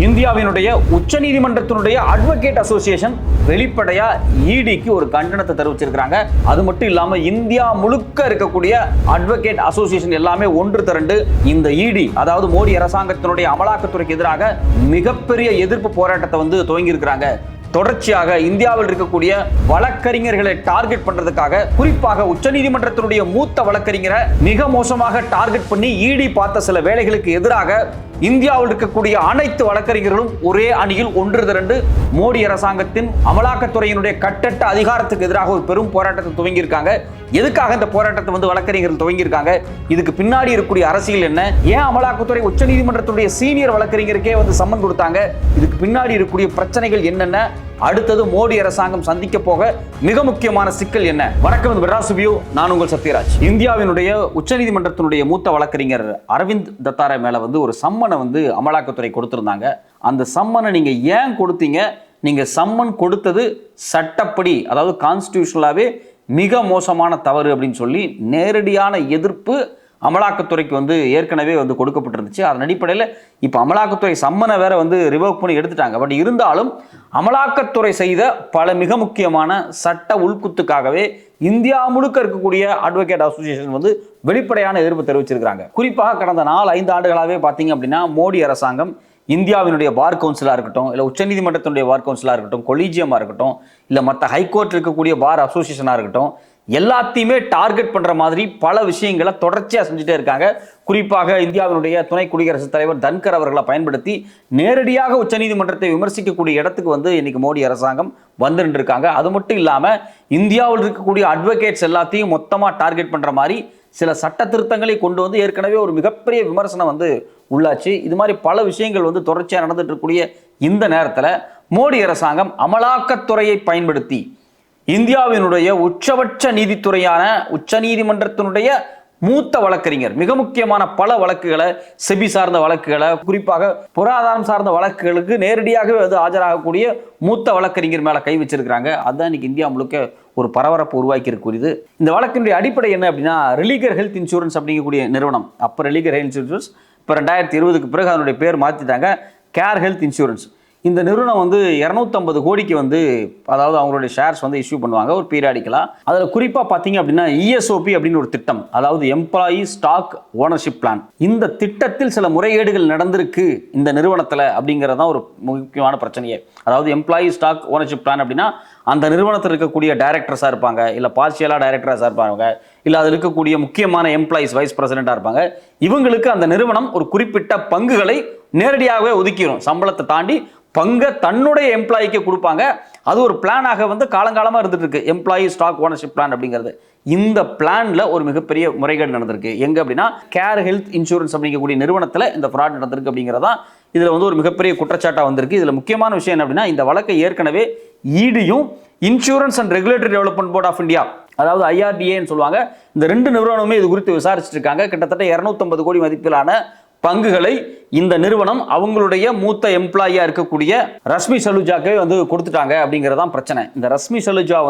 இந்தியாவினுடைய உச்சநீதிமன்றத்தினுடைய advocate association வெளிப்படையா இடிக்கு ஒரு கண்டனத்தை தெரிவிச்சிருக்காங்க. அது மட்டும் இல்லாம இந்தியா முழுக்க இருக்கக்கூடிய அட்வொகேட் அசோசியேஷன் எல்லாமே ஒன்று திரண்டு இந்த இடி, அதாவது மோடி அரசாங்கத்தினுடைய அமலாக்கத்துறைக்கு எதிராக மிகப்பெரிய எதிர்ப்பு போராட்டத்தை துவங்கி இருக்கிறாங்க. தொடர்ச்சியாக இந்தியாவில் இருக்கக்கூடிய வழக்கறிஞர்களை டார்கெட் பண்றதுக்காக, குறிப்பாக உச்சநீதிமன்றத்தினுடைய மூத்த வழக்கறிஞரை மிக மோசமாக டார்கெட் பண்ணி இடி பார்த்த சில வேலைகளுக்கு எதிராக இந்தியாவில் இருக்கக்கூடிய அனைத்து வழக்கறிஞர்களும் ஒரே அணியில் ஒன்று திரண்டு மோடி அரசாங்கத்தின் அமலாக்கத்துறையினுடைய கட்டற்ற அதிகாரத்துக்கு எதிராக ஒரு பெரும் போராட்டத்தை துவங்கி இருக்காங்க. எதுக்காக இந்த போராட்டத்தை வழக்கறிஞர்கள் துவங்கி இருக்காங்க? இதுக்கு பின்னாடி இருக்கக்கூடிய அரசியல் என்ன? ஏன் அமலாக்கத்துறை உச்சநீதிமன்றத்துடைய சீனியர் வழக்கறிஞருக்கே சம்மன் கொடுத்தாங்க? இதுக்கு பின்னாடி இருக்கக்கூடிய பிரச்சனைகள் என்னென்ன? அடுத்தது மோடி அரசாங்கம் சந்திக்க போக மிக முக்கியமான சிக்கல் என்ன? வணக்கம், மெட்ராஸ் ரிவ்யூ. நான் உங்கள் சத்யராஜ். இந்தியாவினுடைய உச்சநீதிமன்றத்தினுடைய மூத்த வழக்கறிஞர் அரவிந்த் தத்தாரை மேல ஒரு சம்மனை அமலாக்கத்துறை கொடுத்திருந்தாங்க. அந்த சம்மனை நீங்க ஏன் கொடுத்தீங்க? நீங்க சம்மன் கொடுத்தது சட்டப்படி, அதாவது கான்ஸ்டிடியூஷனலாவே மிக மோசமான தவறு அப்படின்னு சொல்லி நேரடியான எதிர்ப்பு அமலாக்கத்துறைக்கு ஏற்கனவே கொடுக்கப்பட்டிருந்துச்சு. அதன் அடிப்படையில் இப்போ அமலாக்கத்துறை சம்மனை வேற ரிவோக் பண்ணி எடுத்துட்டாங்க. பட் இருந்தாலும் அமலாக்கத்துறை செய்த பல மிக முக்கியமான சட்ட உள்குத்துக்காகவே இந்தியா முழுக்க இருக்கக்கூடிய அட்வொகேட் அசோசியேஷன் வெளிப்படையான எதிர்ப்பு தெரிவிச்சிருக்காங்க. குறிப்பாக கடந்த 4-5 ஆண்டுகளாகவே பார்த்தீங்க அப்படின்னா மோடி அரசாங்கம் இந்தியாவினுடைய பார் கவுன்சிலாக இருக்கட்டும், இல்லை உச்சநீதிமன்றத்தினுடைய பார் கவுன்சிலாக இருக்கட்டும், கொலீஜியமாக இருக்கட்டும், இல்லை மற்ற ஹைகோர்ட் இருக்கக்கூடிய பார் அசோசியேஷனாக இருக்கட்டும், எல்லாத்தையுமே டார்கெட் பண்ற மாதிரி பல விஷயங்களை தொடர்ச்சியாக செஞ்சுட்டே இருக்காங்க. குறிப்பாக இந்தியாவினுடைய துணை குடியரசுத் தலைவர் தன்கர் அவர்களை பயன்படுத்தி நேரடியாக உச்சநீதிமன்றத்தை விமர்சிக்கக்கூடிய இடத்துக்கு இன்னைக்கு மோடி அரசாங்கம் இருக்காங்க. அது மட்டும் இல்லாம இந்தியாவில் இருக்கக்கூடிய அட்வொகேட்ஸ் எல்லாத்தையும் மொத்தமா டார்கெட் பண்ற மாதிரி சில சட்ட திருத்தங்களை கொண்டு ஏற்கனவே ஒரு மிகப்பெரிய விமர்சனம் உள்ளாச்சு. இது மாதிரி பல விஷயங்கள் தொடர்ச்சியாக நடந்துட்டு இருக்கக்கூடிய இந்த நேரத்தில் மோடி அரசாங்கம் அமலாக்கத்துறையை பயன்படுத்தி இந்தியாவினுடைய உச்சபட்ச நீதித்துறையான உச்சநீதிமன்றத்தினுடைய மூத்த வழக்கறிஞர், மிக முக்கியமான பல வழக்குகளை, செபி சார்ந்த வழக்குகளை, குறிப்பாக பொருளாதாரம் சார்ந்த வழக்குகளுக்கு நேரடியாகவே ஆஜராகக்கூடிய மூத்த வழக்கறிஞர் மேல கை வச்சிருக்கிறாங்க. அதுதான் இன்னைக்கு இந்தியா முழுக்க ஒரு பரபரப்பு உருவாக்கி இருக்கக்கூடியது. இந்த வழக்கினுடைய அடிப்படை என்ன அப்படின்னா, ரிலீகர் ஹெல்த் இன்சூரன்ஸ் அப்படிங்கக்கூடிய நிறுவனம், அப்போ ரிலீகர் ஹெல்த் இன்சூரன்ஸ், இப்போ 2020க்கு பிறகு அதனுடைய பேர் மாற்றிட்டாங்க, கேர் ஹெல்த் இன்சூரன்ஸ். இந்த நிறுவனம் 250 கோடிக்கு அதாவது அவங்களுடைய ஷேர்ஸ் இஷ்யூ பண்ணுவாங்க ஒரு பீரியாடிக்கலாக. அதில் குறிப்பாக பார்த்தீங்க அப்படின்னா இஎஸ்ஓபி அப்படின்னு ஒரு திட்டம், அதாவது எம்ப்ளாயி ஸ்டாக் ஓனர்ஷிப் பிளான். இந்த திட்டத்தில் சில முறைகேடுகள் நடந்திருக்கு இந்த நிறுவனத்தில் அப்படிங்கிறதான் ஒரு முக்கியமான பிரச்சனையே. அதாவது எம்ப்ளாயி ஸ்டாக் ஓனர்ஷிப் பிளான் அப்படின்னா அந்த நிறுவனத்தில் இருக்கக்கூடிய டைரக்டர்ஸாக இருப்பாங்க, இல்லை பார்ஷியலாக டைரக்டர்ஸாக இருப்பாங்க, இல்லை அதில் இருக்கக்கூடிய முக்கியமான எம்ப்ளாயிஸ் வைஸ் பிரசிடென்ட்டாக இருப்பாங்க. இவங்களுக்கு அந்த நிறுவனம் ஒரு குறிப்பிட்ட பங்குகளை நேரடியாகவே ஒதுக்கிடும். சம்பளத்தை தாண்டி பங்கை தன்னுடைய எம்ப்ளாய்க்கு கொடுப்பாங்க. அது ஒரு பிளானாக காலங்காலமாக இருந்துட்டு இருக்கு, எம்ப்ளாயி ஸ்டாக் ஓனர்ஷிப் பிளான் அப்படிங்கிறது. இந்த பிளான்ல ஒரு மிகப்பெரிய முறைகேடு நடந்திருக்கு. எங்க அப்படின்னா கேர் ஹெல்த் இன்சூரன்ஸ் அப்படிங்கக்கூடிய நிறுவனத்தில் இந்த ஃப்ராட் நடந்திருக்கு அப்படிங்கிறதா இதுல ஒரு மிகப்பெரிய குற்றச்சாட்டா வந்திருக்கு. இதுல முக்கியமான விஷயம் என்ன அப்படின்னா, இந்த வழக்கை ஏற்கனவே இடியும் insurance and regulatory development board of India, அதாவது ஐஆர்டிஏன்னு சொல்லுவாங்க, இந்த 2 நிறுவனமுமே இது குறித்து விசாரிச்சுட்டு இருக்காங்க. கிட்டத்தட்ட 250 கோடி மதிப்பிலான பங்குகளை இந்த நிறுவனம் அவங்களுடைய மூத்த எம்ப்ளாயியா இருக்கக்கூடிய ரஷ்மி சலுஜாக்கே கொடுத்துட்டாங்க அப்படிங்கறதான் பிரச்சனை. இந்த ரஷ்மி சலுஜா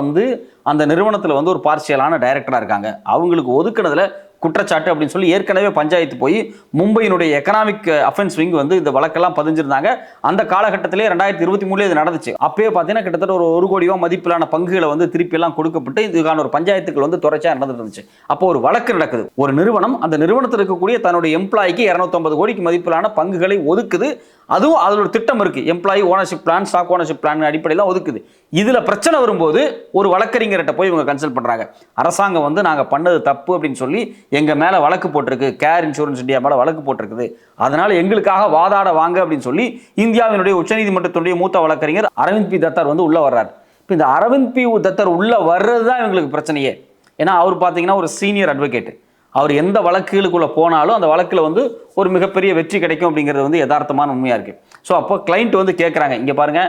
அந்த நிறுவனத்துல ஒரு பார்ஷியலான டைரக்டரா இருக்காங்க. அவங்களுக்கு ஒதுக்குனதுல குற்றச்சாட்டு அப்படின்னு சொல்லி ஏற்கனவே பஞ்சாயத்து போய் மும்பையினுடைய எக்கனாமிக் அஃபென்ஸ் விங் இந்த வழக்கெல்லாம் பதிஞ்சிருந்தாங்க. அந்த காலகட்டத்திலே 2023 இது நடந்துச்சு. அப்பயே பார்த்தீங்கன்னா கிட்டத்தட்ட ஒரு 1 கோடி ரூபாய் மதிப்பிலான பங்குகளை திருப்பி எல்லாம் கொடுக்கப்பட்டு இதுக்கான ஒரு பஞ்சாயத்துக்கள் தொடர்ச்சியாக நடந்துட்டு இருந்துச்சு. அப்போ ஒரு வழக்கு நடக்குது. ஒரு நிறுவனம் அந்த நிறுவனத்தில் இருக்கக்கூடிய தன்னுடைய எம்ப்ளாய்க்கு 250 கோடிக்கு மதிப்பிலான பங்குகளை ஒதுக்குது. அதுவும் அதில் ஒரு திட்டம் இருக்கு, employee ownership plan, stock ownership plan அடிப்படையில் ஒதுக்குது. இதுல பிரச்சனை வரும்போது ஒரு வழக்கறிஞர்கிட்ட போய் இவங்க கன்சல்ட் பண்றாங்க. அரசாங்கம் நாங்க பண்ணது தப்பு அப்படின்னு சொல்லி எங்க மேல வழக்கு போட்டிருக்கு, கேர் இன்சூரன்ஸ் இந்தியா மேல வழக்கு போட்டிருக்குது, அதனால எங்களுக்காக வாதாட வாங்க அப்படின்னு சொல்லி இந்தியாவினுடைய உச்சநீதிமன்றத்துடைய மூத்த வழக்கறிஞர் அரவிந்த் பி தத்தார் உள்ள வர்றாரு. இப்போ இந்த அரவிந்த் பி தத்தார் உள்ள வர்றது தான் இவங்களுக்கு பிரச்சனையே. ஏன்னா அவர் பார்த்தீங்கன்னா ஒரு சீனியர் அட்வொகேட். அவர் எந்த வழக்குகளுக்குள்ள போனாலும் அந்த வழக்குல ஒரு மிகப்பெரிய வெற்றி கிடைக்கும் அப்படிங்கிறது யதார்த்தமான உண்மையா இருக்கு. ஸோ அப்போ கிளைண்ட் கேட்குறாங்க, இங்க பாருங்க,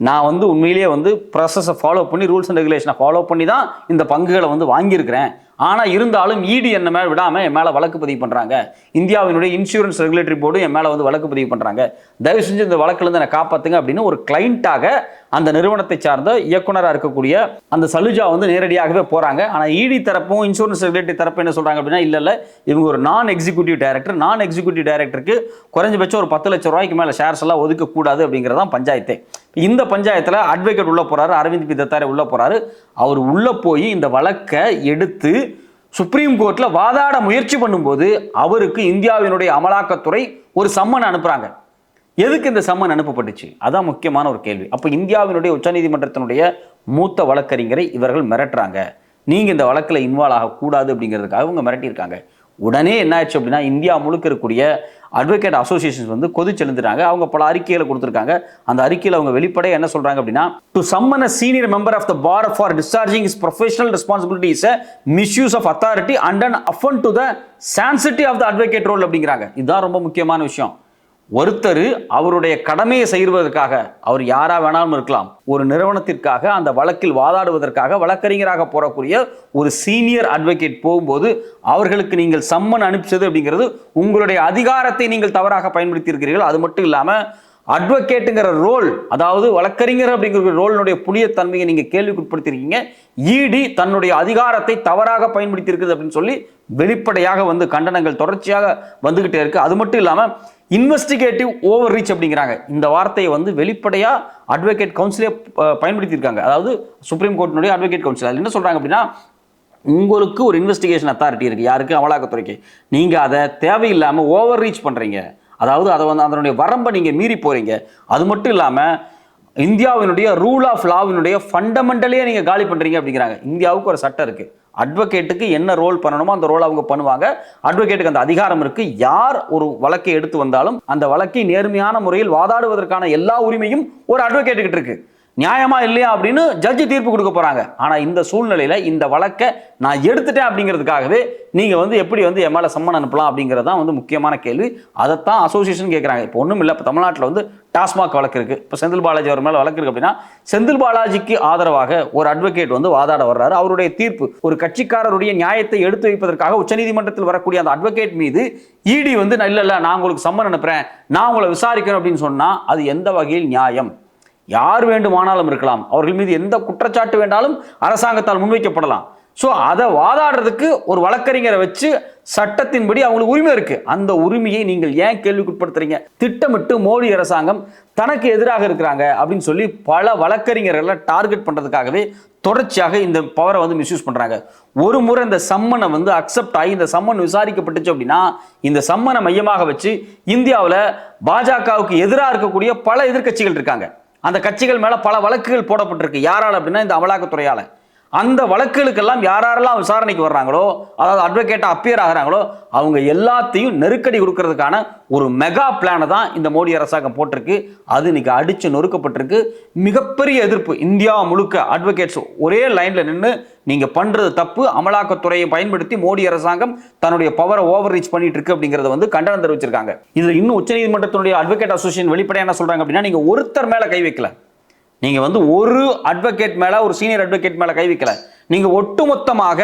நான் உண்மையிலேயே ப்ராசஸை ஃபாலோ பண்ணி ரூல்ஸ் அண்ட் ரெகுலேஷனை ஃபாலோ பண்ணி தான் இந்த பங்குகளை வாங்கியிருக்கிறேன். ஆனால் இருந்தாலும் இடி என்ன மேலே விடாமல் என் மேலே வழக்கு பதிவு பண்ணுறாங்க. இந்தியாவினுடைய இன்சூரன்ஸ் ரெகுலேட்டரி போர்டு என் மேலே வந்து வழக்கு பதிவு பண்ணுறாங்க. தயவு செஞ்சு இந்த வழக்கிலிருந்து என்னை காப்பாற்றுங்க அப்படின்னு ஒரு கிளைண்ட்டாக அந்த நிறுவனத்தை சார்ந்த இயக்குனராக இருக்கக்கூடிய அந்த சலுஜா வந்து நேரடியாகவே போகிறாங்க. ஆனால் இடி தரப்பும் இன்சூரன்ஸ் ரெகுலேட்டரி தரப்பு என்ன சொல்கிறாங்க அப்படின்னா, இல்லை இவங்க ஒரு நான் எக்ஸிக்யூட்டிவ் டைரக்டருக்கு குறைஞ்சபட்சம் ஒரு 10 லட்சம் ரூபாய்க்கு மேலே ஷேர்ஸ் எல்லாம் ஒதுக்கக்கூடாது அப்படிங்கிறதான் பஞ்சாயத்தே. இந்த பஞ்சாயத்தில் அட்வொகேட் உள்ள போகிறாரு, அரவிந்த் பி தத்தாரே உள்ள போகிறாரு. அவர் உள்ளே போய் இந்த வழக்கை எடுத்து சுப்ரீம் கோர்ட்டில் வாதாட முயற்சி பண்ணும்போது அவருக்கு இந்தியாவினுடைய அமலாக்கத்துறை ஒரு சம்மன் அனுப்புகிறாங்க. எதுக்கு இந்த சம்மன் அனுப்பப்பட்டுச்சு? அதான் முக்கியமான ஒரு கேள்வி. அப்போ இந்தியாவினுடைய உச்சநீதிமன்றத்தினுடைய மூத்த வழக்கறிஞரை இவர்கள் மிரட்டுறாங்க. நீங்கள் இந்த வழக்கில் இன்வால்வ் ஆகக்கூடாது அப்படிங்கிறதுக்காக இவங்க மிரட்டியிருக்காங்க. உடனே என்ன ஆச்சு அப்படின்னா, இந்தியா முழுக்க இருக்கக்கூடிய அட்வொகேட் அசோசியேஷன்ஸ் வந்து கொதிச்செழுந்துட்டாங்க. அவங்க பல அறிக்கைகளை கொடுத்துருக்காங்க. அந்த அறிக்கையில் அவங்க வெளிப்படையாக என்ன சொல்றாங்க அப்படின்னா, to summon a senior member of the bar for discharging his professional responsibility is a misuse of authority and an affront to the sanctity of the advocate role அப்படிங்கிறாங்க. இதுதான் ரொம்ப முக்கியமான விஷயம். ஒருத்தர் அவருடைய கடமையை செய்வதற்காக, அவர் யாரா வேணாலும் இருக்கலாம், ஒரு நிறுவனத்திற்காக அந்த வழக்கில் வாதாடுவதற்காக வழக்கறிஞராக போறக்கூடிய ஒரு சீனியர் அட்வொகேட் போகும்போது அவர்களுக்கு நீங்கள் சம்மன் அனுப்பிச்சது அப்படிங்கிறது உங்களுடைய அதிகாரத்தை நீங்கள் தவறாக பயன்படுத்தி இருக்கிறீர்கள். அது மட்டும் இல்லாம அட்வொகேட்டுங்கிற ரோல், அதாவது வழக்கறிஞர் அப்படிங்கிற ரோலினுடைய புனியத்தன்மையை நீங்க கேள்விக்குட்படுத்திருக்கீங்க. இடி தன்னுடைய அதிகாரத்தை தவறாக பயன்படுத்தி இருக்குது அப்படின்னு சொல்லி வெளிப்படையாக வந்து கண்டனங்கள் தொடர்ச்சியாக வந்துகிட்டே இருக்கு. அது மட்டும் இல்லாம இன்வெஸ்டிகேட்டிவ் ஓவர் ரீச் அப்படிங்கிறாங்க. இந்த வார்த்தையை வந்து வெளிப்படையா அட்வொகேட் கவுன்சிலே பயன்படுத்தியிருக்காங்க. அதாவது சுப்ரீம் கோர்ட்டினுடைய அட்வொகேட் கவுன்சில் அதில் என்ன சொல்றாங்க அப்படின்னா, உங்களுக்கு ஒரு இன்வெஸ்டிகேஷன் அத்தாரிட்டி இருக்கு, யாருக்கு? அமலாக்கத்துறைக்கு. நீங்க அதை தேவையில்லாமல் ஓவர் ரீச் பண்றீங்க. அதாவது அதை வந்து அதனுடைய வரம்பை நீங்க மீறி போறீங்க. அது மட்டும் இல்லாம இந்தியாவினுடைய ரூல் ஆஃப் லாவினுடைய ஃபண்டமெண்டலே நீங்க காலி பண்றீங்க அப்படிங்கிறாங்க. இந்தியாவுக்கு ஒரு சட்டம் இருக்கு. அட்வொகேட்டுக்கு என்ன ரோல் பண்ணணுமோ அந்த ரோல் அவங்க பண்ணுவாங்க. அட்வொகேட்டுக்கு அந்த அதிகாரம் இருக்கு. யார் ஒரு வழக்கை எடுத்து வந்தாலும் அந்த வழக்கை நேர்மையான முறையில் வாதாடுவதற்கான எல்லா உரிமையும் ஒரு அட்வொகேட்டுக்கிட்ட இருக்கு. நியாயமா இல்லையா அப்படின்னு ஜட்ஜி தீர்ப்பு கொடுக்க போறாங்க. ஆனா இந்த சூழ்நிலையில இந்த வழக்கை நான் எடுத்துட்டேன் அப்படிங்கிறதுக்காகவே நீங்க வந்து எப்படி வந்து என் மேல சம்மன் அனுப்பலாம் அப்படிங்கிறது தான் வந்து முக்கியமான கேள்வி. அதைத்தான் அசோசியேஷன் கேட்கறாங்க. இப்போ ஒன்றும் இல்லை, இப்போ தமிழ்நாட்டில் வந்து டாஸ்மாக் வழக்கு இருக்கு. இப்போ செந்தில் பாலாஜி அவர் மேல வழக்கு இருக்கு அப்படின்னா, செந்தில் பாலாஜிக்கு ஆதரவாக ஒரு அட்வொகேட் வந்து வாதாட வர்றாரு. அவருடைய தீர்ப்பு ஒரு கட்சிக்காரருடைய நியாயத்தை எடுத்து வைப்பதற்காக உச்சநீதிமன்றத்தில் வரக்கூடிய அந்த அட்வொகேட் மீது இடி வந்து இல்ல நான் உங்களுக்கு சம்மன் அனுப்புறேன், நான் உங்களை விசாரிக்கிறேன் அப்படின்னு சொன்னா அது எந்த வகையில் நியாயம்? யார் வேண்டுமானாலும் இருக்கலாம், அவர்கள் மீது எந்த குற்றச்சாட்டு வேண்டாலும் அரசாங்கத்தால் முன்வைக்கப்படலாம். ஸோ அதை வாதாடுறதுக்கு ஒரு வழக்கறிஞரை வச்சு சட்டத்தின்படி அவங்களுக்கு உரிமை இருக்கு. அந்த உரிமையை நீங்கள் ஏன் கேள்விக்குட்படுத்துறீங்க? திட்டமிட்டு மோடி அரசாங்கம் தனக்கு எதிராக இருக்கிறாங்க அப்படின்னு சொல்லி பல வழக்கறிஞர்களை டார்கெட் பண்றதுக்காகவே தொடர்ச்சியாக இந்த பவரை வந்து மிஸ்யூஸ் பண்றாங்க. ஒரு முறை இந்த சம்மனை வந்து அக்செப்ட் ஆகி இந்த சம்மன் விசாரிக்கப்பட்டுச்சு அப்படின்னா, இந்த சம்மனை மையமாக வச்சு இந்தியாவில் பாஜகவுக்கு எதிராக இருக்கக்கூடிய பல எதிர்க்கட்சிகள் இருக்காங்க. அந்த கட்சிகள் மேல பல வழக்குகள் போடப்பட்டிருக்கு. யாரால அப்படின்னா இந்த அமலாக்கத்துறையால. அந்த வழக்குகளுக்கெல்லாம் யாரெல்லாம் விசாரணைக்கு வர்றாங்களோ, அதாவது அட்வொகேட்டா அப்பியர் ஆகிறாங்களோ, அவங்க எல்லாத்தையும் நெருக்கடி கொடுக்கறதுக்கான ஒரு மெகா பிளானை தான் இந்த மோடி அரசாங்கம் போட்டிருக்கு. அது இன்னைக்கு அடிச்சு நொறுக்கப்பட்டிருக்கு. மிகப்பெரிய எதிர்ப்பு இந்தியா முழுக்க. அட்வொகேட்ஸ் ஒரே லைன்ல நின்று நீங்க பண்றது தப்பு, அமலாக்கத்துறையை பயன்படுத்தி மோடி அரசாங்கம் தன்னுடைய பவரை ஓவர் ரீச் பண்ணிட்டு இருக்கு அப்படிங்கறத வந்து கண்டனம் தெரிவிச்சிருக்காங்க. இதுல இன்னும் உச்சநீதிமன்றத்தினுடைய அட்வொகேட் அசோசியேஷன் வெளிப்படையா என்ன சொல்றாங்க அப்படின்னா, நீங்க ஒருத்தர் மேல கை வைக்கல, நீங்க வந்து ஒரு அட்வொகேட் மேல, ஒரு சீனியர் அட்வொகேட் மேல கை வைக்கல, நீங்க ஒட்டுமொத்தமாக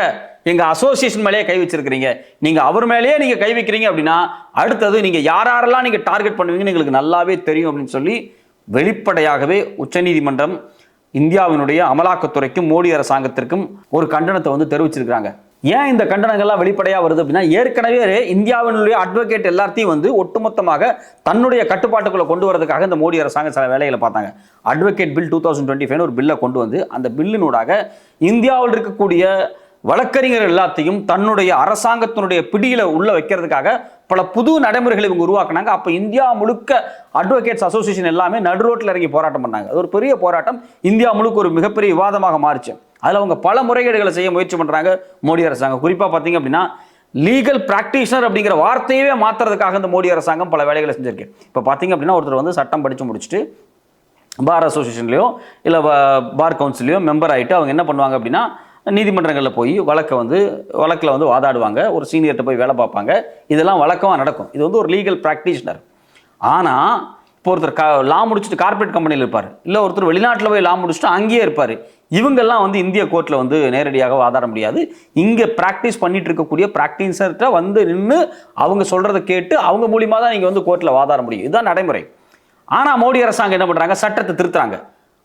எங்க அசோசியேஷன் மேலேயே கை வச்சிருக்கீங்க. நீங்க அவர் மேலேயே நீங்க கை வைக்கிறீங்க அப்படின்னா அடுத்தது நீங்க யாரெல்லாம் நீங்க டார்கெட் பண்ணுவீங்கன்னு எங்களுக்கு நல்லாவே தெரியும் அப்படின்னு சொல்லி வெளிப்படையாகவே உச்சநீதிமன்றம் இந்தியாவினுடைய அமலாக்கத்துறைக்கும் மோடி அரசாங்கத்திற்கும் ஒரு கண்டனத்தை வந்து தெரிவிச்சிருக்காங்க. ஏன் இந்த கண்டனங்கள்லாம் வெளிப்படையா வருது அப்படின்னா, ஏற்கனவே இந்தியாவினுடைய அட்வொகேட் எல்லாத்தையும் வந்து ஒட்டுமொத்தமாக தன்னுடைய கட்டுப்பாட்டுக்குள்ள கொண்டு வரதுக்காக இந்த மோடி அரசாங்கம் சில வேலைகளை பார்த்தாங்க. அட்வொகேட் பில் 2025 ஒரு பில்லை கொண்டு வந்து அந்த பில்லினூடாக இந்தியாவில் இருக்கக்கூடிய வழக்கறிஞர் எல்லாத்தையும் தன்னுடைய அரசாங்கத்தினுடைய பிடியில உள்ள வைக்கிறதுக்காக பல புது நடைமுறைகளை இவங்க உருவாக்குனாங்க. அப்ப இந்தியா முழுக்க அட்வொகேட்ஸ் அசோசியேஷன் எல்லாமே நடு ரோட்டில் இறங்கி போராட்டம் பண்ணாங்க. அது ஒரு பெரிய போராட்டம், இந்தியா முழுக்க ஒரு மிகப்பெரிய விவாதமாக மாறிச்சு. அதில் அவங்க பல முறைகேடுகளை செய்ய முயற்சி பண்றாங்க மோடி அரசாங்கம். குறிப்பா பார்த்தீங்க அப்படின்னா, லீகல் பிராக்டிஷனர் அப்படிங்கிற வார்த்தையவே மாத்துறதுக்காக இந்த மோடி அரசாங்கம் பல வேலைகளை செஞ்சிருக்கு. இப்போ பார்த்தீங்க அப்படின்னா, ஒருத்தர் வந்து சட்டம் படித்து முடிச்சுட்டு பார் அசோசியேஷன்லையோ இல்லை பார் கவுன்சிலையோ மெம்பர் ஆகிட்டு அவங்க என்ன பண்ணுவாங்க அப்படின்னா, நீதிமன்றங்களில் போய் வழக்கில் வந்து வாதாடுவாங்க, ஒரு சீனியர்கிட்ட போய் வேலை பார்ப்பாங்க. இதெல்லாம் வழக்கமாக நடக்கும். இது வந்து ஒரு லீகல் பிராக்டிஷனர். ஆனால் இப்போ ஒருத்தர் லா முடிச்சுட்டு கார்பரேட் கம்பெனியில் இருப்பார், இல்லை ஒருத்தர் வெளிநாட்டில் போய் லா முடிச்சுட்டு அங்கேயே இருப்பார். இவங்கெல்லாம் வந்து இந்திய கோர்ட்டில் வந்து நேரடியாக வாதாட முடியாது. இங்கே ப்ராக்டிஸ் பண்ணிட்டு இருக்கக்கூடிய ப்ராக்டிஸர்கிட்ட வந்து நின்று அவங்க சொல்கிறத கேட்டு அவங்க மூலியமாக தான் நீங்கள் வந்து கோர்ட்டில் வாதாட முடியும். இதுதான் நடைமுறை. ஆனால் மோடி அரசாங்கம் என்ன பண்ணுறாங்க, சட்டத்தை திருத்துறாங்க.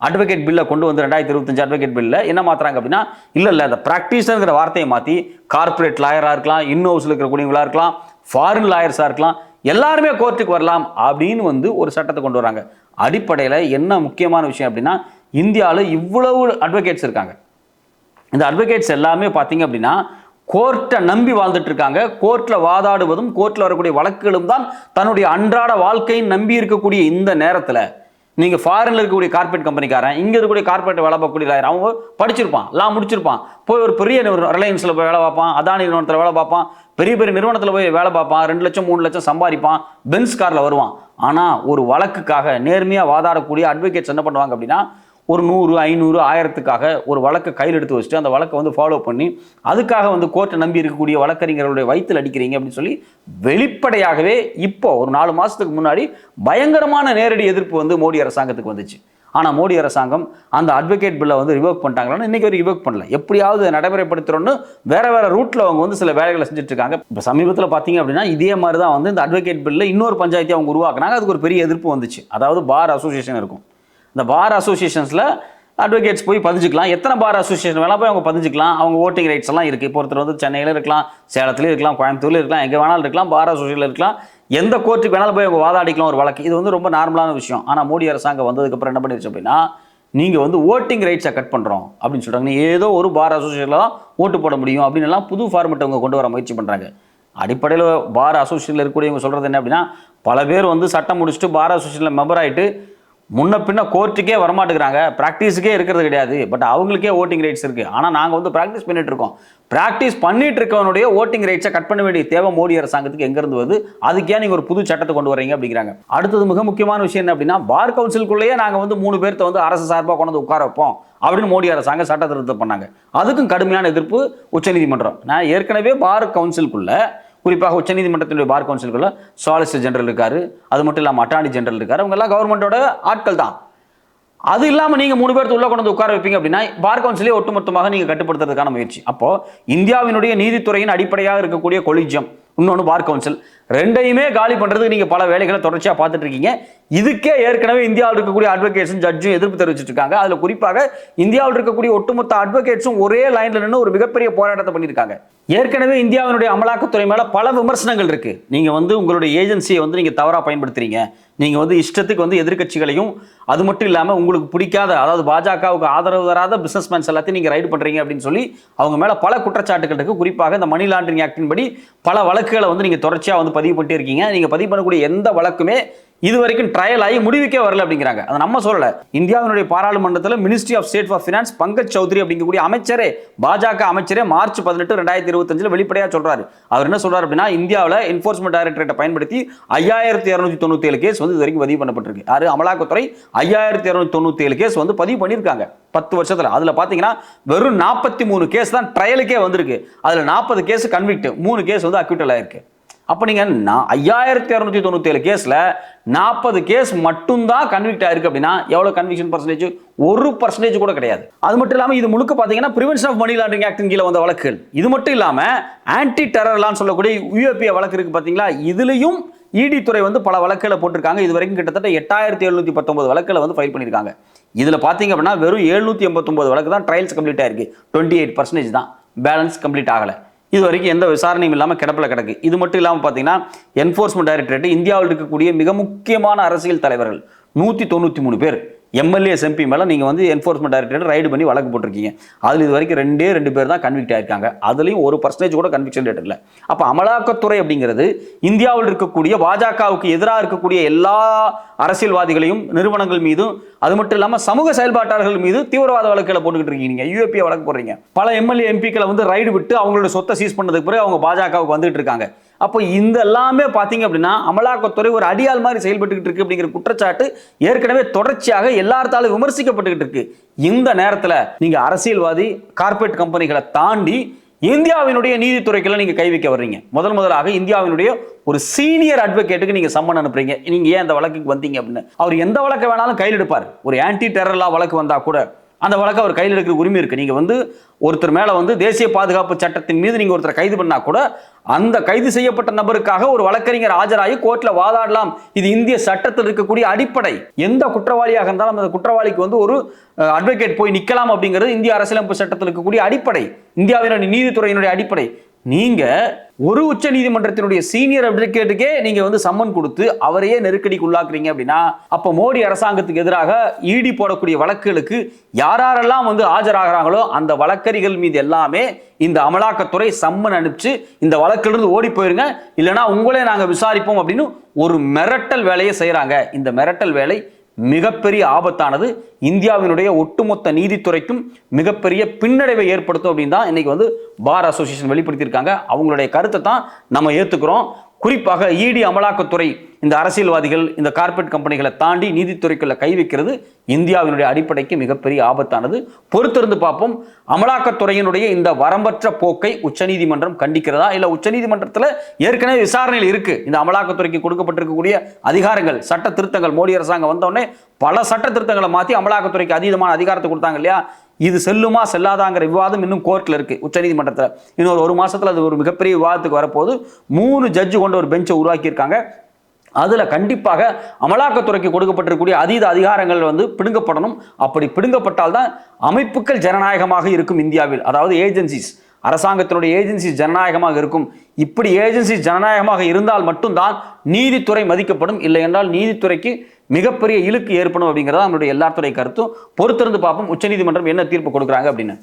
அட்வொகேட் பில்லை கொண்டு வந்து 2025 அட்வொகேட் பில்ல என்ன மாற்றுறாங்க அப்படின்னா, இல்லை அந்த ப்ராக்டிஸருங்கிற வார்த்தையை மாற்றி கார்பரேட் லாயராக இருக்கலாம், இன்னோஸில் இருக்கக்கூடியவங்களா இருக்கலாம், ஃபாரின் லாயர்ஸாக இருக்கலாம், எல்லாருமே கோர்ட்டுக்கு வரலாம் அப்படின்னு வந்து ஒரு சட்டத்தை கொண்டு வராங்க. அடிப்படையில் என்ன முக்கியமான விஷயம் அப்படின்னா, இந்தியாவில் இவ்வளவு அட்வொகேட்ஸ் இருக்காங்க. இந்த அட்வொகேட்ஸ் எல்லாமே பார்த்தீங்க அப்படின்னா கோர்ட்டை நம்பி வாழ்ந்துட்டு இருக்காங்க. கோர்ட்டில் வாதாடுவதும் கோர்ட்டில் வரக்கூடிய வழக்குகளும் தான் தன்னுடைய அன்றாட வாழ்க்கையை நம்பி இருக்கக்கூடிய இந்த நேரத்தில் நீங்கள் ஃபாரினில் இருக்கக்கூடிய கார்பரேட் கம்பெனிக்காரன், இங்கே இருக்கக்கூடிய கார்பரேட் வேலை பார்க்கக்கூடிய லாயர், அவங்க படிச்சிருப்பான், எல்லாம் முடிச்சிருப்பான், போய் ஒரு பெரிய ரிலையன்ஸில் போய் வேலை பார்ப்பான், அதானி நிறுவனத்தில் வேலை பார்ப்பான், பெரிய பெரிய நிறுவனத்தில் போய் வேலை பார்ப்பான், 2 லட்சம் 3 லட்சம் சம்பாதிப்பான், பென்ஸ் காரில் வருவான். ஆனால் ஒரு வழக்குக்காக நேர்மையாக வாதாடக்கூடிய அட்வொகேட்ஸ் என்ன பண்ணுவாங்க அப்படின்னா, ஒரு 100, 500, 1000த்துக்காக ஒரு வழக்கை கையில் எடுத்து வச்சுட்டு அந்த வழக்கை வந்து ஃபாலோ பண்ணி அதுக்காக வந்து கோர்ட்டை நம்பி இருக்கக்கூடிய வழக்கறிஞர்களுடைய வயிற்றில் அடிக்கிறீங்க அப்படின்னு சொல்லி வெளிப்படையாகவே இப்போ ஒரு 4 மாதத்துக்கு முன்னாடி பயங்கரமான நேரடி எதிர்ப்பு வந்து மோடி அரசாங்கத்துக்கு வந்துச்சு. ஆனால் மோடி அரசாங்கம் அந்த அட்வொகேட் பில்லை வந்து ரிவோக் பண்ணிட்டாங்களான்னு இன்றைக்கி வரைக்கும் ரிவோக் பண்ணல. எப்படியாவது நடைமுறைப்படுத்துகிறோன்னு வேறு ரூட்டில் அவங்க வந்து சில வேலைகளை செஞ்சுட்டு இருக்காங்க. இப்போ சமீபத்தில் பார்த்தீங்க அப்படின்னா இதே மாதிரி தான் வந்து இந்த அட்வொகேட் பில்லில் இன்னொரு பஞ்சாயத்தை அவங்க உருவாக்குனாங்க. அதுக்கு ஒரு பெரிய எதிர்ப்பு வந்துச்சு. அதாவது பார் அசோசியேஷன் இருக்கும். இந்த பார் அசோசியேஷன்ஸில் அட்வொகேட்ஸ் போய் பதிஞ்சுக்கலாம். எத்தனை பார் அசோசியேஷன் வேணால் போய் அவங்க பதிஞ்சுக்கலாம். அவங்க ஓட்டிங் ரைட்ஸ் எல்லாம் இருக்குது. இப்போ ஒருத்தர் வந்து சென்னையில் இருக்கலாம், சேலத்துலேயும் இருக்கலாம், கோயம்புத்தூர்ல இருக்கலாம், எங்கே வேணாலும் இருக்கலாம், பார் அசோசியேஷனில் இருக்கலாம், எந்த கோர்ட்டுக்கு வேணாலும் போய் அவங்க வாதாடிக்கலாம் ஒரு வழக்கு. இது வந்து ரொம்ப நார்மலான விஷயம். ஆனால் மோடி அரசாங்கம் வந்ததுக்கப்புறம் என்ன பண்ணிருச்சு அப்படின்னா, நீங்கள் வந்து ஓட்டிங் ரைட்ஸை கட் பண்ணுறோம் அப்படின்னு சொல்கிறாங்க. நீ ஏதோ ஒரு பார் அசோசியேஷனில் தான் ஓட்டு போட முடியும் அப்படின்னு எல்லாம் புது ஃபார்மெட் அவங்க கொண்டு வர முயற்சி பண்ணுறாங்க. அடிப்படையில் பார் அசோசியேஷனில் இருக்கக்கூடியவங்க சொல்கிறது என்ன அப்படின்னா, பல பேர் வந்து சட்டம் முடிச்சுட்டு பார் அசோசியேஷனில் மெம்பர் ஆகிட்டு முன்ன பின்ன கோர்ட்டுக்கே வரமாட்டேங்கிறாங்க, ப்ராக்டிஸுக்கே இருக்கிறது கிடையாது. பட் அவங்களுக்கே ஓட்டிங் ரைட்ஸ் இருக்குது. ஆனால் நாங்கள் வந்து ப்ராக்டிஸ் பண்ணிட்டு இருக்கோம். ப்ராக்டிஸ் பண்ணிட்டு இருக்கவனுடைய ஓட்டிங் ரைட்ஸை கட் பண்ண வேண்டிய தேவை மோடி அரசாங்கத்துக்கு எங்கேருந்து வருது? அதுக்கே நீங்கள் ஒரு புது சட்டத்தை கொண்டு வரீங்க அப்படிங்கிறாங்க. அடுத்தது மிக முக்கியமான விஷயம் என்ன அப்படின்னா, பார் கவுன்சிலுக்குள்ளேயே நாங்கள் வந்து 3 பேர்த்த வந்து அரசு சார்பாக கொண்டு வந்து உட்கார வைப்போம் அப்படின்னு மோடி அரசாங்கம் சட்ட திருத்தம் பண்ணாங்க. அதுக்கும் கடுமையான எதிர்ப்பு உச்சநீதிமன்றம். நான் ஏற்கனவே பார் கவுன்சிலுக்குள்ள, குறிப்பாக உச்சநீதிமன்றத்தினுடைய பார் கவுன்சிலுக்குள்ள சாலிசிட்டர் ஜெனரல் இருக்காரு, அது மட்டும் இல்லாமல் அட்டார்னி ஜெனரல் இருக்காரு. அவங்க எல்லாம் கவர்மெண்டோட ஆட்கள் தான். அது இல்லாமல் நீங்கள் 3 பேர்த்து உள்ள கொண்டு வந்து உட்கார வைப்பீங்க அப்படின்னா பார் கவுன்சிலே ஒட்டுமொத்தமாக நீங்கள் கட்டுப்படுத்துறதுக்கான முயற்சி. அப்போ இந்தியாவினுடைய நீதித்துறையின் அடிப்படையாக இருக்கக்கூடிய கொலிஜியம், இன்னொன்று பார் கவுன்சில், ரெண்டையுமே காலி பண்ணுறதுக்கு நீங்கள் பல வேலைகளை தொடர்ச்சியாக பார்த்துட்டு இருக்கீங்க. இதுக்கே ஏற்கனவே இந்தியாவில் இருக்கக்கூடிய அட்வொகேட்ஸும் ஜட்ஜும் எதிர்ப்பு தெரிவிச்சிட்டு இருக்காங்க. அதில் குறிப்பாக இந்தியாவில் இருக்கக்கூடிய ஒட்டுமொத்த அட்வொகேட்ஸும் ஒரே லைனில் நின்று ஒரு மிகப்பெரிய போராட்டத்தை பண்ணியிருக்காங்க. ஏற்கனவே இந்தியாவினுடைய அமலாக்கத்துறை மேலே பல விமர்சனங்கள் இருக்குது. நீங்கள் வந்து உங்களுடைய ஏஜென்சியை வந்து நீங்கள் தவறாக பயன்படுத்துறீங்க, நீங்கள் வந்து இஷ்டத்துக்கு வந்து எதிர்க்கட்சிகளையும், அது மட்டும் இல்லாமல் உங்களுக்கு பிடிக்காத, அதாவது பாஜகவுக்கு ஆதரவு தராத பிஸ்னஸ்மேன்ஸ் எல்லாத்தையும் நீங்கள் ரைடு பண்ணுறீங்க அப்படின்னு சொல்லி அவங்க மேலே பல குற்றச்சாட்டுகள் இருக்குது. குறிப்பாக இந்த மணி லாண்டரிங் ஆக்டின் படி பல வழக்குகளை வந்து நீங்கள் தொடர்ச்சியாக வந்து பதிவு பண்ணிட்டே இருக்கீங்க. நீங்கள் பதிவு பண்ணக்கூடிய எந்த வழக்குமே இது வரைக்கும் ட்ரையல் ஆகி முடிவுக்கே வரல அப்படிங்கிறாங்க. அதை நம்ம சொல்லல. இந்தியாவினுடைய பாராளுமன்றத்தில் ministry of state for finance Pankaj Chaudhary அப்படிங்கக்கூடிய அமைச்சரே, பாஜக அமைச்சரே மார்ச் 18, 2025 வெளிப்படையாக சொல்றாரு. அவர் என்ன சொல்றாரு அப்படின்னா, இந்தியாவில் என்ஃபோர்ஸ்மெண்ட் டைரக்டரேட்டை பயன்படுத்தி 5297 கேஸ் வந்து இது வரைக்கும் பதிவு பண்ணப்பட்டிருக்கு. யாரு? அமலாக்கத்துறை 5297 கேஸ் வந்து பதிவு பண்ணியிருக்காங்க 10 வருஷத்தில். அதில் பார்த்தீங்கன்னா வெறும் 43 கேஸ் தான் ட்ரையலுக்கே வந்திருக்கு. அதில் 40 கேஸ் கன்விக்ட், 3 கேஸ் வந்து அக்யூட்டல் ஆயிருக்கு. அப்போ நீங்கள் 5297 கேஸில் 40 கேஸ் மட்டும்தான் கன்விக்ட் ஆயிருக்கு அப்படின்னா எவ்வளோ கன்விக்ஷன் பர்சன்டேஜ்? 1% கூட கிடையாது. அது மட்டும் இல்லாமல் இது முழுக்க பார்த்தீங்கன்னா பிரிவென்ஷன் ஆஃப் மணி லாண்டரிங் ஆக்டின் கீழே வந்த வழக்குகள். இது மட்டும் இல்லாமல் ஆன்டி டெரர்லான்னு சொல்லக்கூடிய UAPA வழக்கு இருக்குது பார்த்தீங்களா, இதுலேயும் இடி துறை வந்து பல வழக்குகளை போட்டிருக்காங்க. இது வரைக்கும் கிட்டத்தட்ட 8719 வழக்குகளை வந்து ஃபைல் பண்ணியிருக்காங்க. இதில் பார்த்தீங்க அப்படின்னா வெறும் 789 வழக்கு தான் ட்ரையல்ஸ் கம்ப்ளீட் ஆயிருக்கு. 28% தான், பேலன்ஸ் கம்ப்ளீட் ஆகலை. இது வரைக்கும் எந்த விசாரணையும் இல்லாமல் கிடப்பில் கிடக்கு. இது மட்டும் இல்லாமல் பார்த்தீங்கன்னா என்ஃபோர்ஸ்மெண்ட் டைரக்டரேட் இந்தியாவில் இருக்கக்கூடிய மிக முக்கியமான அரசியல் தலைவர்கள் 193 பேர் எம்எல்ஏ MP மேலே நீங்கள் வந்து என்ஃபோர்ஸ்மெண்ட் டைரக்டரேட் ரைடு பண்ணி வழக்கு போட்டிருக்கீங்க. அதில் இது வரைக்கும் 2 பேர் தான் கன்விக்ட் ஆயிருக்காங்க. அதுலேயும் 1% கூட கன்விக்ஷன் ரேட் இல்லை. அப்போ அமலாக்கத்துறை அப்படிங்கிறது இந்தியாவில் இருக்கக்கூடிய பாஜகவுக்கு எதிராக இருக்கக்கூடிய எல்லா அரசியல்வாதிகளையும், நிறுவனங்கள் மீதும், அது மட்டும் இல்லாமல் சமூக செயல்பாட்டாளர்கள் மீது தீவிரவாத வழக்குகளை போட்டுக்கிட்டு இருக்கீங்க. UAPA வழக்கு போடுறீங்க. பல எம்எல்ஏ MPக்களை வந்து ரைடு விட்டு அவங்களோட சொத்தை சீஸ் பண்ணதுக்கு பிறகு அவங்க பாஜகவுக்கு வந்துட்டு இருக்காங்க. அப்போ இந்த எல்லாமே பார்த்தீங்க அப்படின்னா அமலாக்கத்துறை ஒரு அடியால் மாதிரி செயல்பட்டுக்கிட்டு இருக்கு அப்படிங்கிற குற்றச்சாட்டு ஏற்கனவே தொடர்ச்சியாக எல்லாத்தாலும் விமர்சிக்கப்பட்டுக்கிட்டு இருக்கு. இந்த நேரத்தில் நீங்க அரசியல்வாதி, கார்பரேட் கம்பெனிகளை தாண்டி இந்தியாவினுடைய நீதித்துறைக்குள்ள நீங்க கை வைக்க வர்றீங்க. முதலாக இந்தியாவினுடைய ஒரு சீனியர் அட்வொகேட்டுக்கு நீங்க சம்மன் அனுப்புறீங்க. நீங்க ஏன் இந்த வழக்குக்கு வந்தீங்க அப்படின்னு. அவர் எந்த வழக்கு வேணாலும் கையில் எடுப்பார். ஒரு ஆன்டி டெரர் லா வழக்கு வந்தா கூட அந்த வழக்கு அவர் கையில் எடுக்கிற உரிமை இருக்கு. நீங்க ஒருத்தர் மேல தேசிய பாதுகாப்பு சட்டத்தின் மீது நீங்க ஒருத்தர் கைது பண்ணா கூட அந்த கைது செய்யப்பட்ட நபருக்காக ஒரு வழக்கறிஞர் ஆஜராகி கோர்ட்ல வாதாடலாம். இது இந்திய சட்டத்தில் இருக்கக்கூடிய அடிப்படை. எந்த குற்றவாளியாக இருந்தாலும் அந்த குற்றவாளிக்கு ஒரு அட்வொகேட் போய் நிக்கலாம் அப்படிங்கிறது இந்திய அரசியலமைப்பு சட்டத்தில் இருக்கக்கூடிய அடிப்படை, இந்தியாவினுடைய நீதித்துறையினுடைய அடிப்படை. நீங்க ஒரு உச்ச நீதிமன்றத்தினுடைய சீனியர் அட்வொகேட்டுக்கே நீங்க சம்மன் கொடுத்து அவரையே நெருக்கடிக்கு உள்ளாக்குறீங்க அப்படின்னா, அப்ப மோடி அரசாங்கத்துக்கு எதிராக இடி போடக்கூடிய வழக்குகளுக்கு யாரெல்லாம் ஆஜராகிறாங்களோ அந்த வழக்கறிஞர்கள் மீது எல்லாமே இந்த அமலாக்கத்துறை சம்மன் அனுப்பிச்சு இந்த வழக்கிலிருந்து ஓடி போயிருங்க, இல்லைன்னா உங்களே நாங்க விசாரிப்போம் அப்படின்னு ஒரு மிரட்டல் வேலையை செய்யறாங்க. இந்த மிரட்டல் வேலை மிகப்பெரிய ஆபத்தானது. இந்தியாவினுடைய ஒட்டுமொத்த நீதித்துறைக்கும் மிகப்பெரிய பின்னடைவை ஏற்படுத்தும் அப்படின்னு தான் இன்னைக்கு பார் அசோசியேஷன் வெளிப்படுத்தியிருக்காங்க. அவங்களுடைய கருத்தை தான் நம்ம ஏத்துக்கிறோம். குறிப்பாக இடி அமலாக்கத்துறை இந்த அரசியல்வாதிகள் இந்த கார்ப்பரேட் கம்பெனிகளை தாண்டி நீதித்துறைக்குள்ள கை வைக்கிறது இந்தியாவினுடைய அடிப்படைக்கு மிகப்பெரிய ஆபத்தானது. பொறுத்திருந்து பார்ப்போம். அமலாக்கத்துறையினுடைய இந்த வரம்பற்ற போக்கை உச்சநீதிமன்றம் கண்டிக்கிறதா, இல்ல உச்சநீதிமன்றத்தில் ஏற்கனவே விசாரணையில் இருக்கு இந்த அமலாக்கத்துறைக்கு கொடுக்கப்பட்டிருக்கக்கூடிய அதிகாரங்கள், சட்ட திருத்தங்கள். மோடி அரசாங்கம் வந்தோடனே பல சட்ட திருத்தங்களை மாற்றி அமலாக்கத்துறைக்கு அதீதமான அதிகாரத்தை கொடுத்தாங்க இல்லையா? இது செல்லுமா செல்லாதாங்கிற விவாதம் இன்னும் கோர்ட்ல இருக்கு உச்சநீதிமன்றத்தில். இன்னொரு ஒரு மாசத்துல அது ஒரு மிகப்பெரிய விவாதத்துக்கு வரப்போது. 3 ஜட்ஜு கொண்ட ஒரு பெஞ்சை உருவாக்கி இருக்காங்க. அதுல கண்டிப்பாக அமலாக்கத்துறைக்கு கொடுக்கப்பட்டிருக்கக்கூடிய அதீத அதிகாரங்கள் பிடுங்கப்படணும். அப்படி பிடுங்கப்பட்டால் தான் அமைப்புகள் ஜனநாயகமாக இருக்கும் இந்தியாவில். அதாவது ஏஜென்சிஸ், அரசாங்கத்தினுடைய ஏஜென்சிஸ் ஜனநாயகமாக இருக்கும். இப்படி ஏஜென்சிஸ் ஜனநாயகமாக இருந்தால் மட்டும்தான் நீதித்துறை மதிக்கப்படும். இல்லை என்றால் நீதித்துறைக்கு மிகப்பெரிய இழுக்கு ஏற்படும் அப்படிங்கிறதா நம்மளுடைய எல்லாத்துடைய கருத்தும். பொறுத்திருந்து பார்ப்போம் உச்சநீதிமன்றம் என்ன தீர்ப்பு கொடுக்குறாங்க அப்படின்னு.